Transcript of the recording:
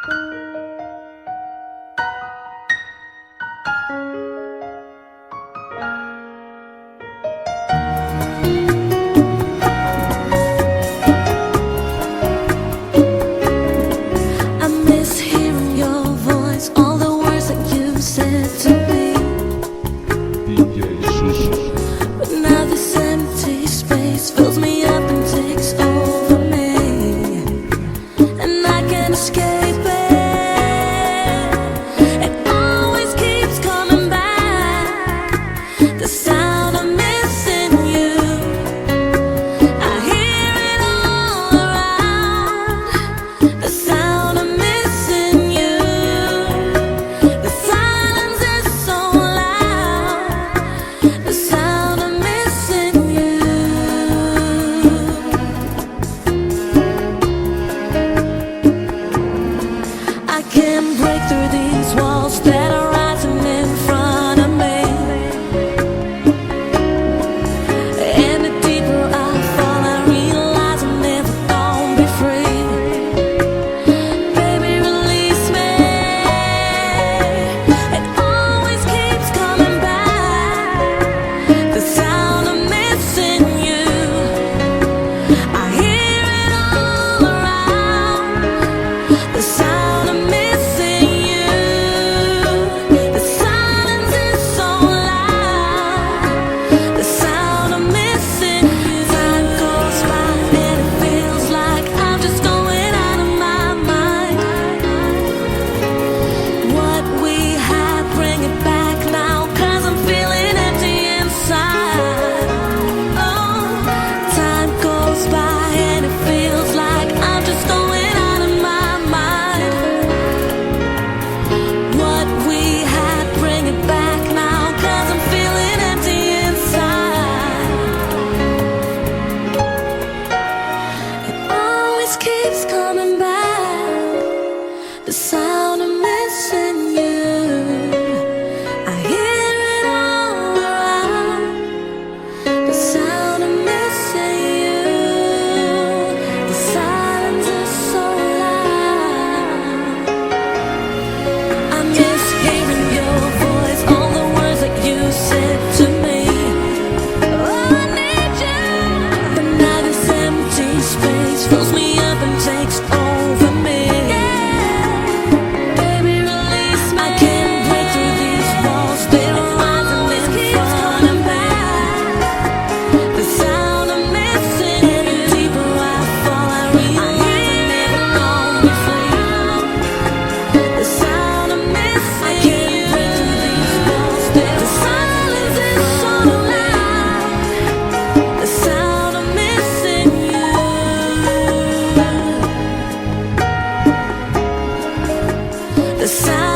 DJ Xuxo. But now this empty space fills me up and takes over me, and I can't escape it. It always keeps coming back, the sound of missing you. I hear it all around, the sound of missing you. The silence is so loud, the sound of missing you. I can't break through these walls that are rising in front of me, and the deeper I fall, I realize I'm never gonna be free. Baby, release me. It always keeps coming back, the sound of missing you. I hear it all around, the sound of missing you. The silence is so loud, the sound of missing you. Time goes by and it feels like I'm just going out of my mind. What we had, bring it back now, 'cause I'm feeling empty inside. Oh, time goes by and it feels like I'm just going out of my mind. What we had, bring it back now, 'cause I'm feeling empty inside. It always keeps coming back, the sound of missing you. I hear it all around, the sound of missing you. The silence is so loud. I miss hearing your voice, all the words that you said to me. Oh, I need you. But now this empty space fills me up and takes over me. Baby, release me. I can't break through these walls, they're rising in front of me. The sound of missing you. The deeper I fall, I realize I'm never gonna be free. The sound of missing you. I can't break through these walls, the silence is so loud, the sound of missing you. The sound